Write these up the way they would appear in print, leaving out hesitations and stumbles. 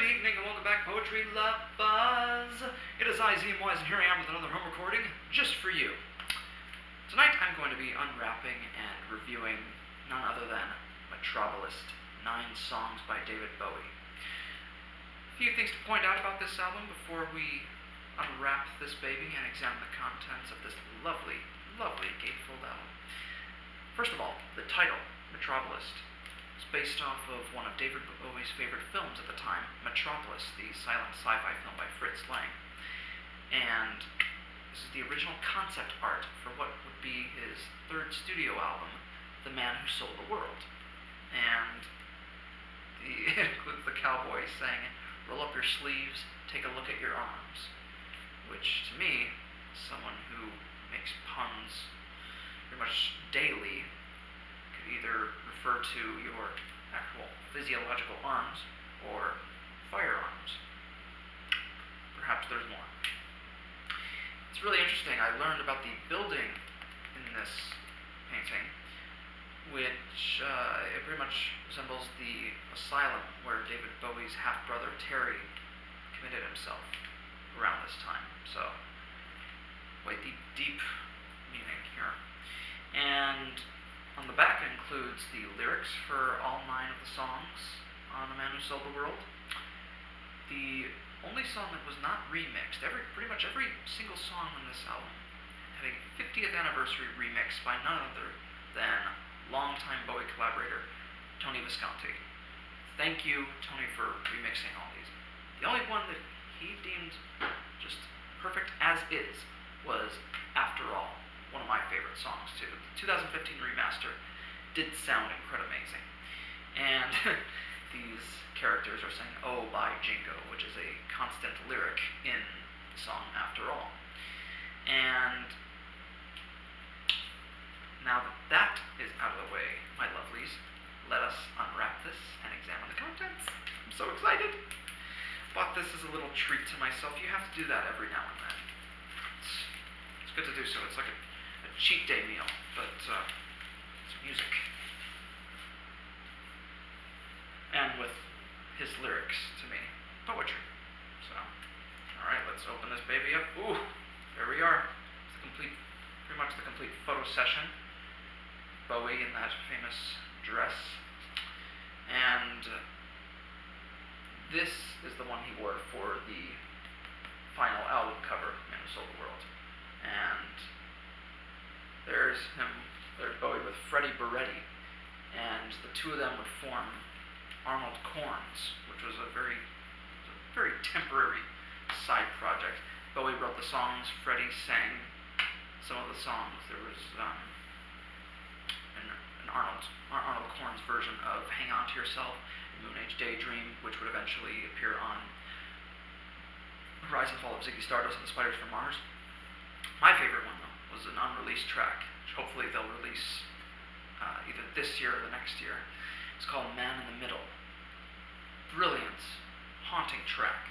evening and welcome back, Poetry Lovers. It is I, Z Wise, and here I am with another home recording just for you. Tonight I'm going to be unwrapping and reviewing none other than Metrobolist, 9 songs by David Bowie. A few things to point out about this album before we unwrap this baby and examine the contents of this lovely, lovely gatefold album. First of all, the title, Metrobolist, is based off of one of David Bowie's favorite films at the time, Metropolis, the silent sci-fi film by Fritz Lang. And this is the original concept art for what would be his third studio album, The Man Who Sold the World. And it includes the cowboy saying, "Roll up your sleeves, take a look at your arms," which to me, someone who makes puns pretty much daily, could either refer to your actual physiological arms or firearms. Perhaps there's more. It's really interesting. I learned about the building in this painting, which it pretty much resembles the asylum where David Bowie's half-brother Terry committed himself around this time. So, quite the deep meaning here. And on the back it includes the lyrics for all 9 of the songs on The Man Who Sold the World. The only song that was not remixed, pretty much every single song on this album had a 50th anniversary remix by none other than longtime Bowie collaborator Tony Visconti. Thank you, Tony, for remixing all these. The only one that he deemed just perfect as is was After All, one of my favorite songs too. The 2015 remaster did sound incredibly amazing. And these characters are saying, "Oh, by Jingo," which is a constant lyric in the song After All. And now that that is out of the way, my lovelies, let us unwrap this and examine the contents. I'm so excited. Bought this as a little treat to myself. You have to do that every now and then. It's good to do so. It's like a cheat day meal, but it's music. And with his lyrics to me, poetry. So, alright, let's open this baby up. Ooh, there we are. It's pretty much the complete photo session. Bowie in that famous dress. And this is the one he wore for the final album cover, Man Who Sold the World. And there's Bowie with Freddie Beretti, and the two of them would form Arnold Corns, which was a very temporary side project. Bowie wrote the songs, Freddie sang some of the songs. There was an Arnold Corns version of Hang On To Yourself, Moon Age Daydream, which would eventually appear on Rise and Fall of Ziggy Stardust and the Spiders from Mars. My favorite one, though, was an unreleased track, which hopefully they'll release either this year or the next year. It's called Man in the Middle. Brilliant, haunting track.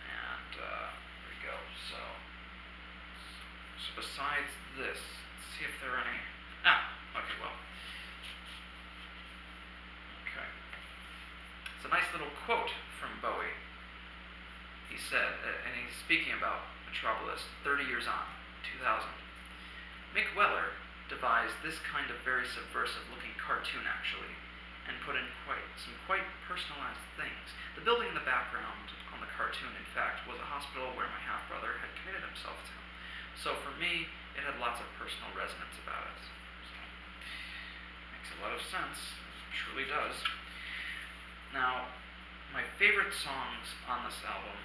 And there we go. So besides this, let's see if there are any. Okay, well. Okay. It's a nice little quote from Bowie. He said, and he's speaking about Metrobolist 30 years on, 2000. Mick Weller devised this kind of very subversive looking cartoon, actually, and put in some quite personalized things. The building in the background on the cartoon, in fact, was a hospital where my half-brother had committed himself to. So for me, it had lots of personal resonance about it. So, makes a lot of sense. It truly does. Now, my favorite songs on this album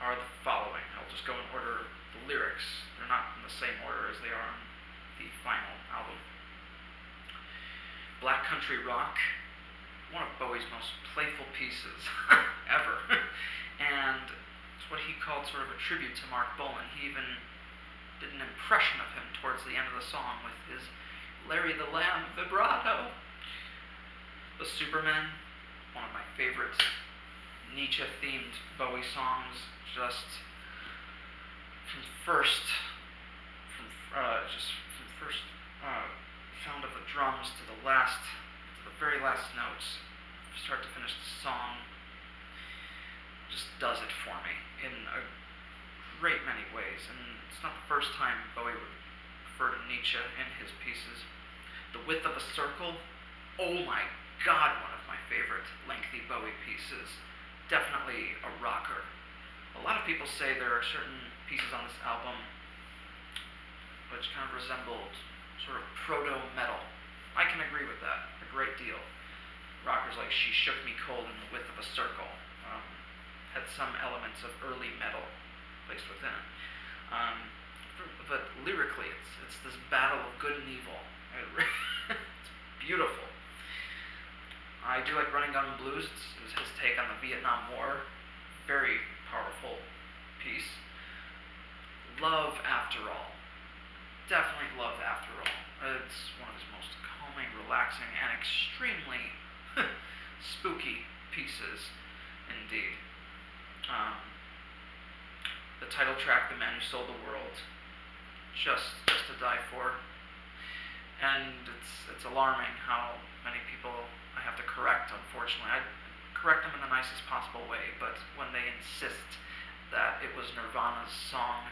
are the following. I'll just go in order of the lyrics. They're not in the same order as they are on the final album. Black Country Rock, one of Bowie's most playful pieces ever. And it's what he called sort of a tribute to Mark Bolan. He even did an impression of him towards the end of the song with his Larry the Lamb vibrato. The Superman, one of my favorite Nietzsche-themed Bowie songs, just from first sound of the drums to the very last notes, start to finish, the song just does it for me in a great many ways. And it's not the first time Bowie would refer to Nietzsche in his pieces. The Width of a Circle, oh my god, one of my favorite lengthy Bowie pieces. Definitely a rocker. A lot of people say there are certain pieces on this album which kind of resembled sort of proto-metal. I can agree with that a great deal. Rockers like She Shook Me Cold and The Width of a Circle had some elements of early metal placed within it. But lyrically, it's this battle of good and evil. It's beautiful. I do like Running Gun Blues. It's his take on the Vietnam War. Very powerful piece. Love After All. Definitely Love After All. It's one of his most calming, relaxing, and extremely spooky pieces, indeed. The title track, The Man Who Sold the World, just to die for. And it's alarming how many people I have to correct, unfortunately. I correct them in the nicest possible way, but when they insist that it was Nirvana's song,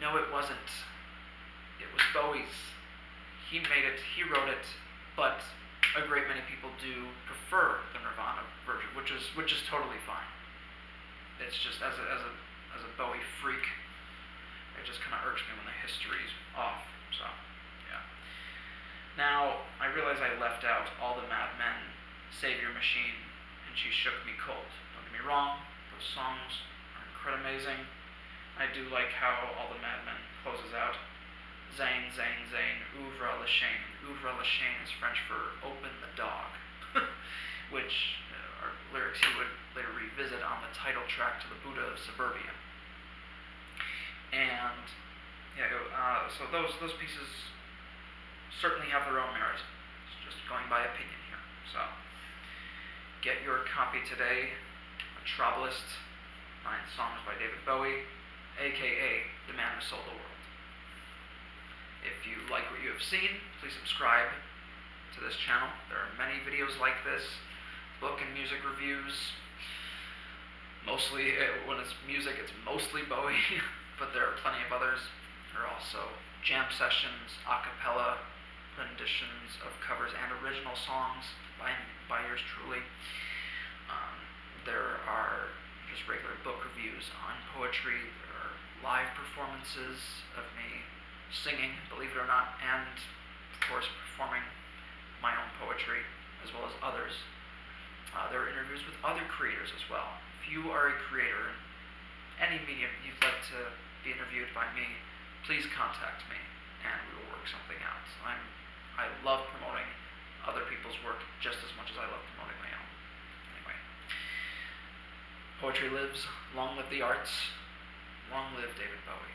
no, it wasn't. It was Bowie's. He made it, he wrote it, but a great many people do prefer the Nirvana version, which is totally fine. It's just as a Bowie freak, it just kind of irks me when the history's off. So, yeah. Now I realize I left out All the Mad Men, Savior Machine, and She Shook Me Cold. Don't get me wrong; those songs are incredibly amazing. I do like how All the Mad Men closes out. Zane, Zane, Zane, ouvre la chaîne. Ouvre la chaîne is French for open the dog, which are lyrics he would later revisit on the title track to the Buddha of Suburbia. And yeah, so those pieces certainly have their own merit. It's just going by opinion here. So get your copy today. Metrobolist, 9 songs by David Bowie, a.k.a. the man who sold the world. If you like what you have seen, please subscribe to this channel. There are many videos like this, book and music reviews. Mostly, when it's music, it's mostly Bowie, but there are plenty of others. There are also jam sessions, a cappella renditions of covers and original songs by yours truly. There are just regular book reviews on poetry. There are live performances of me singing, believe it or not, and of course performing my own poetry as well as others. There are interviews with other creators as well. If you are a creator in any medium you'd like to be interviewed by me, please contact me and we will work something out. I love promoting other people's work just as much as I love promoting my own. Anyway, poetry lives, long live the arts, long live David Bowie.